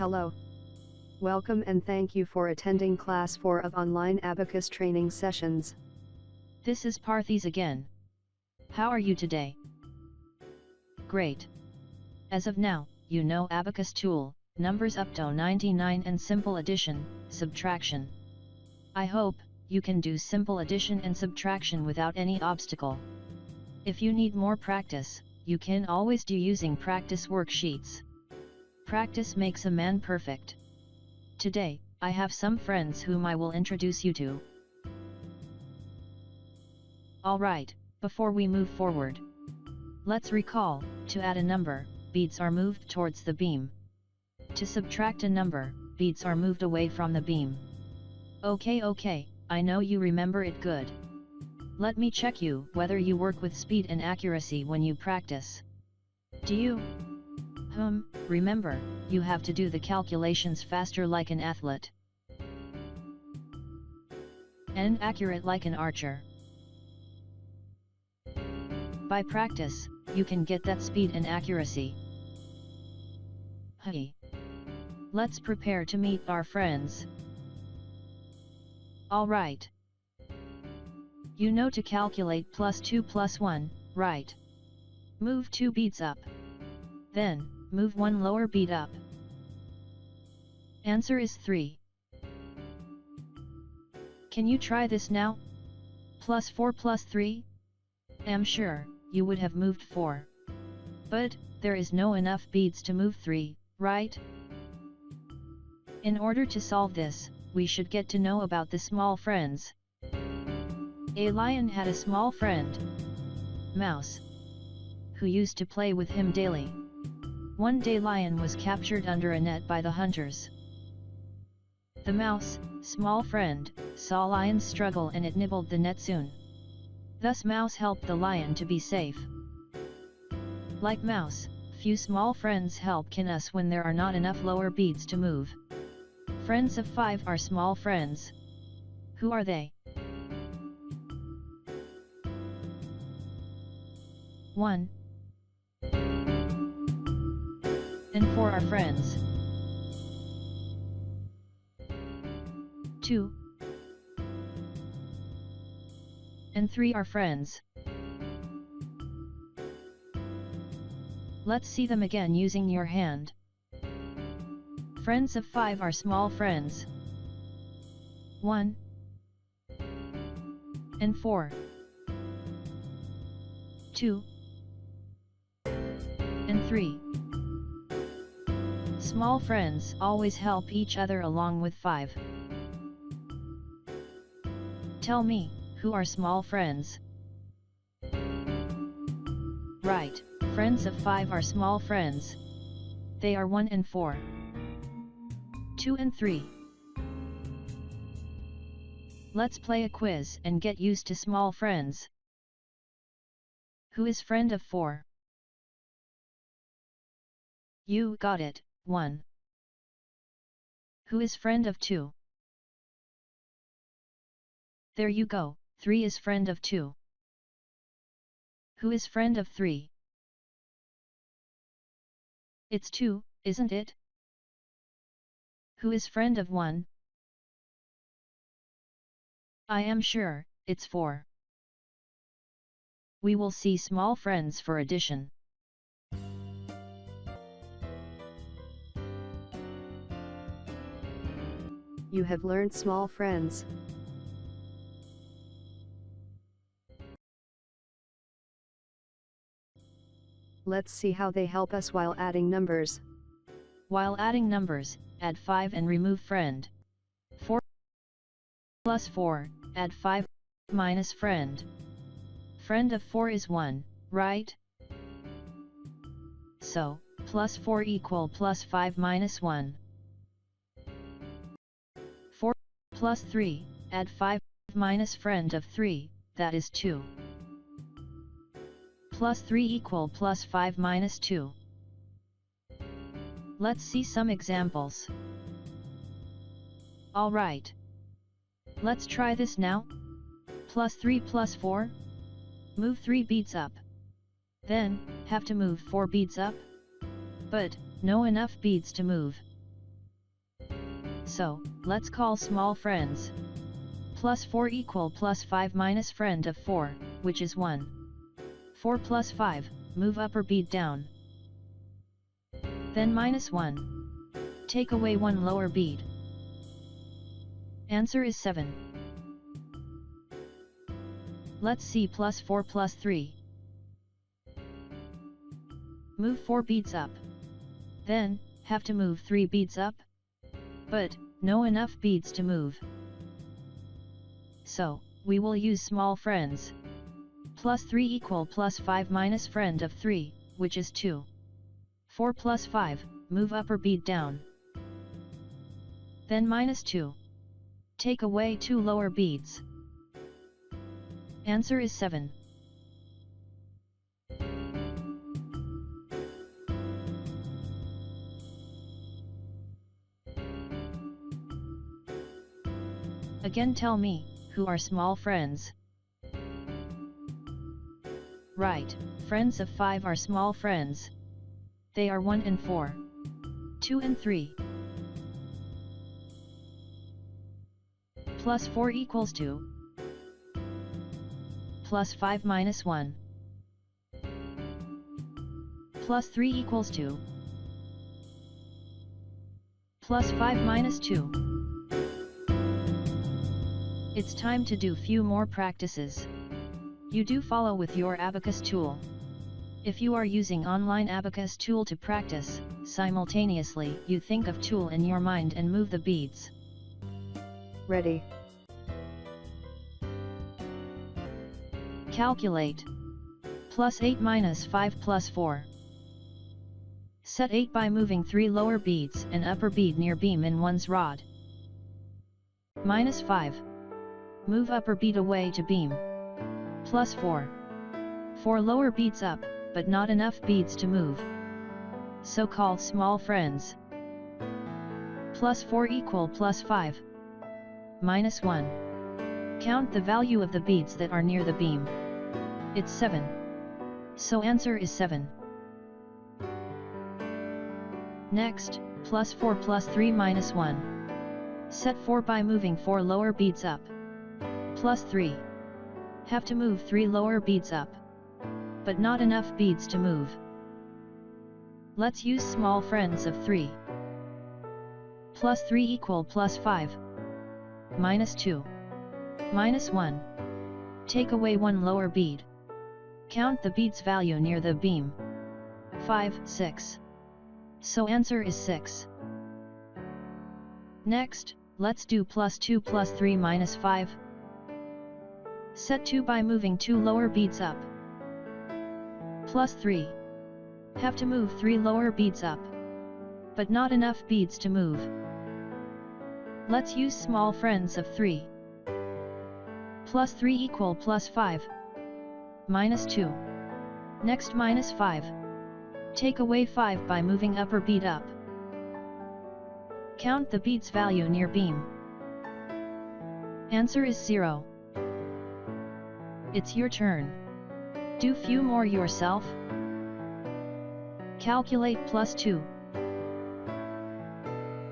Hello. Welcome and thank you for attending Class 4 of online Abacus training sessions. This is Parthes again. How are you today? Great. As of now, you know Abacus Tool, numbers up to 99 and simple addition, subtraction. I hope you can do simple addition and subtraction without any obstacle. If you need more practice, you can always do using practice worksheets. Practice makes a man perfect. Today, I have some friends whom I will introduce you to. Alright, before we move forward, let's recall, to add a number, beads are moved towards the beam. To subtract a number, beads are moved away from the beam. Okay, I know you remember it good. Let me check you whether you work with speed and accuracy when you practice. Do you? Remember, you have to do the calculations faster like an athlete. And accurate like an archer. By practice, you can get that speed and accuracy. Hey! Let's prepare to meet our friends. Alright. You know to calculate +2 + 1, right? Move 2 beads up. Then, move 1 lower bead up. Answer is 3. Can you try this now? +4 + 3? I'm sure, you would have moved 4. But, there is no enough beads to move 3, right? In order to solve this, we should get to know about the small friends. A lion had a small friend, Mouse, who used to play with him daily. One day lion was captured under a net by the hunters. The mouse, small friend, saw lion's struggle and it nibbled the net soon. Thus mouse helped the lion to be safe. Like mouse, few small friends help us when there are not enough lower beads to move. Friends of 5 are small friends. Who are they? 1 and 4 are friends. 2 and 3 are friends. Let's see them again using your hand. Friends of 5 are small friends. 1 and 4. 2 and 3. Small friends always help each other along with 5. Tell me, who are small friends? Right, friends of 5 are small friends. They are 1 and 4. 2 and 3. Let's play a quiz and get used to small friends. Who is friend of 4? You got it, 1. Who is friend of 2? There you go, 3 is friend of 2. Who is friend of 3? It's 2, isn't it? Who is friend of 1? I am sure, it's 4. We will see small friends for addition. You have learned small friends. Let's see how they help us while adding numbers. While adding numbers, add 5 and remove friend. 4 plus 4, add 5 minus friend. Friend of 4 is 1, right? So, plus 4 equal plus 5 minus 1. 4 plus 3, add 5 minus friend of 3, that is 2. Plus 3 equal plus 5 minus 2. Let's see some examples. Alright. Let's try this now. Plus 3 plus 4. Move 3 beads up. Then, have to move 4 beads up. But, no enough beads to move. So, let's call small friends. Plus 4 equal plus 5 minus friend of 4, which is 1. 4 plus 5, move upper bead down. Then minus 1. Take away 1 lower bead. Answer is 7. Let's see plus 4 plus 3. Move 4 beads up. Then, have to move 3 beads up? But, no enough beads to move. So, we will use small friends. Plus 3 equal plus 5 minus friend of 3, which is 2. 4 plus 5, move upper bead down. Then minus 2. Take away 2 lower beads. Answer is 7. Again tell me, who are small friends? Right, friends of 5 are small friends. They are 1 and 4. 2 and 3. Plus 4 equals 2. Plus 5 minus 1. Plus 3 equals 2. Plus 5 minus 2. It's time to do few more practices. You do follow with your Abacus tool. If you are using online Abacus tool to practice, simultaneously you think of tool in your mind and move the beads. Ready. Calculate. Plus 8 minus 5 plus 4. Set 8 by moving 3 lower beads and upper bead near beam in one's rod. Minus 5. Move upper bead away to beam. Plus 4. 4 lower beads up, but not enough beads to move. So call small friends. Plus 4 equal plus 5. Minus 1. Count the value of the beads that are near the beam. It's 7. So answer is 7. Next, plus 4 plus 3 minus 1. Set 4 by moving 4 lower beads up. Plus 3. Have to move 3 lower beads up. But not enough beads to move. Let's use small friends of 3. Plus 3 equal plus 5. Minus 2. Minus 1. Take away 1 lower bead. Count the bead's value near the beam. 5, 6. So answer is 6. Next, let's do plus 2 plus 3 minus 5. Set 2 by moving 2 lower beads up. Plus 3. Have to move 3 lower beads up. But not enough beads to move. Let's use small friends of 3. Plus 3 equal plus 5. Minus 2. Next minus 5. Take away 5 by moving upper bead up. Count the bead's value near beam. Answer is 0. It's your turn. Do few more yourself. Calculate plus 2.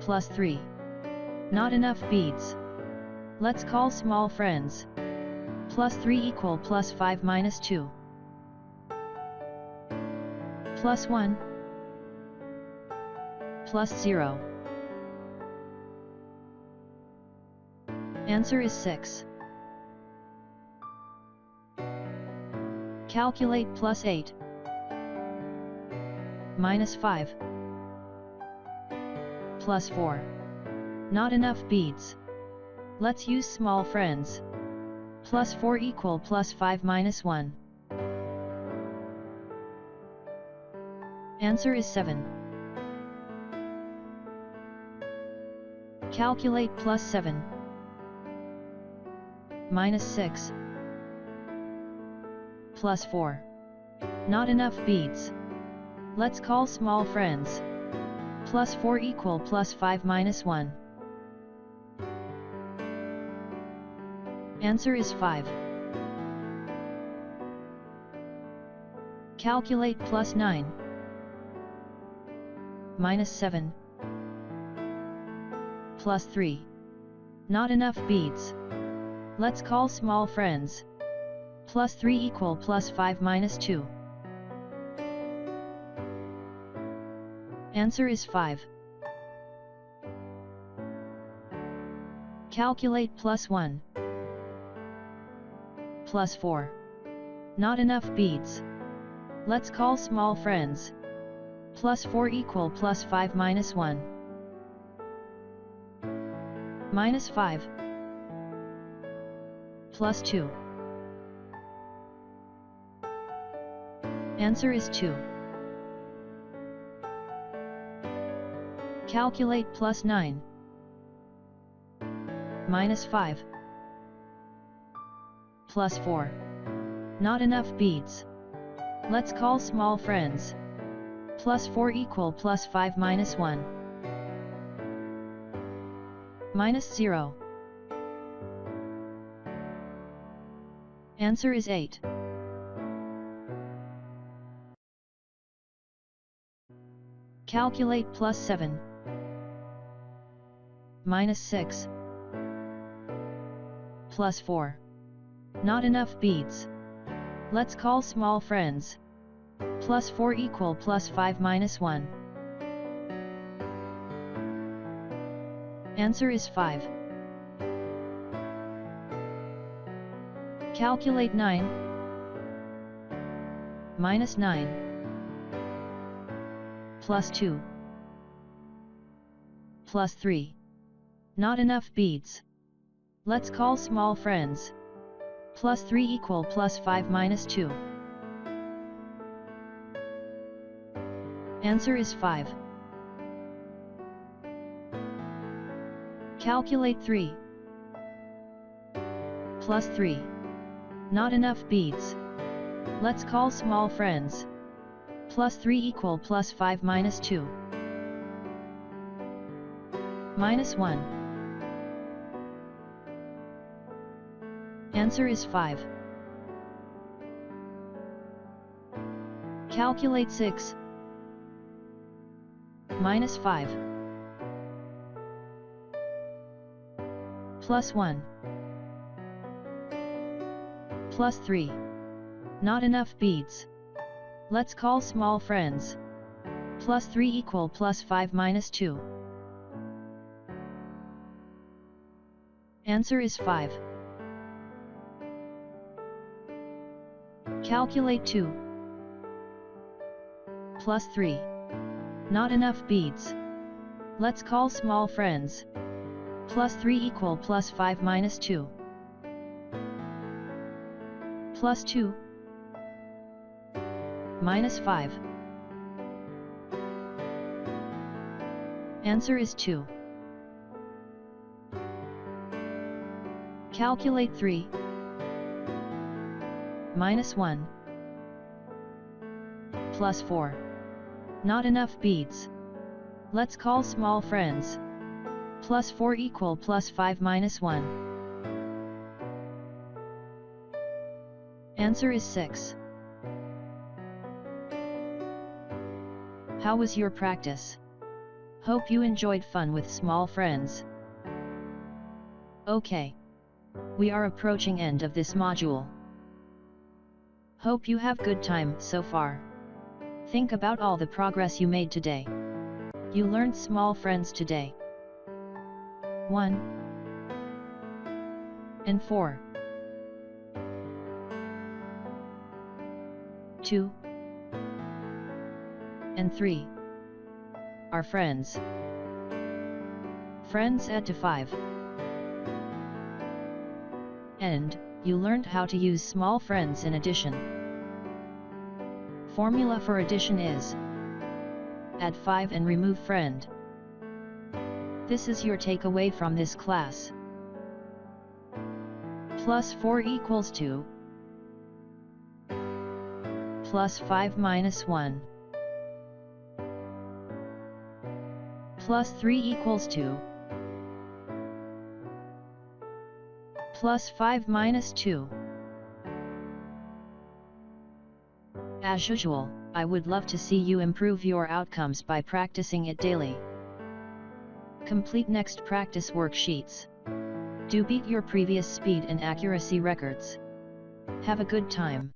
Plus 3. Not enough beads. Let's call small friends. Plus 3 equal plus 5 minus 2. Plus 1. Plus 0. Answer is 6. Calculate plus 8. Minus 5. Plus 4. Not enough beads. Let's use small friends. Plus 4 equal plus 5 minus 1. Answer is 7. Calculate plus 7. Minus 6. Plus 4. Not enough beads. Let's call small friends. Plus 4 equal plus 5 minus 1. Answer is 5. Calculate plus 9. Minus 7. plus 3. Not enough beads. Let's call small friends. Plus 3 equal plus 5 minus 2. Answer is 5. Calculate plus 1. Plus 4. Not enough beads. Let's call small friends. Plus 4 equal plus 5 minus 1. Minus 5. Plus 2. Answer is 2. Calculate plus 9. Minus 5. Plus 4. Not enough beads. Let's call small friends. Plus 4 equal plus 5 minus 1. Minus 0. Answer is 8. Calculate plus 7. Minus 6. Plus 4. Not enough beads. Let's call small friends. Plus 4 equal plus 5 minus 1. Answer is 5. Calculate 9. Minus 9. Plus 2. Plus 3. Not enough beads. Let's call small friends. Plus 3 equal plus 5 minus 2. Answer is 5. Calculate 3. Plus 3. Not enough beads. Let's call small friends. Plus 3 equal plus 5 minus 2. Minus 1. Answer is 5. Calculate 6. Minus 5. Plus 1. Plus 3. Not enough beads. Let's call small friends. Plus 3 equal plus 5 minus 2. Answer is 5. Calculate 2. Plus 3. Not enough beads. Let's call small friends. Plus 3 equal plus 5 minus 2. Plus 2. Minus 5. Answer is 2. Calculate 3. Minus 1. Plus 4. Not enough beads. Let's call small friends. Plus 4 equal plus 5 minus 1. Answer is 6. How was your practice? Hope you enjoyed fun with small friends. Okay. We are approaching end of this module. Hope you have good time so far. Think about all the progress you made today. You learned small friends today. 1 and 4. 2 and 3 are friends. Friends add to 5. And you learned how to use small friends in addition. Formula for addition is add 5 and remove friend. This is your takeaway from this class. Plus 4 equals 2. Plus 5 minus 1. Plus 3 equals 2. Plus 5 minus 2. As usual, I would love to see you improve your outcomes by practicing it daily. Complete next practice worksheets. Do beat your previous speed and accuracy records. Have a good time.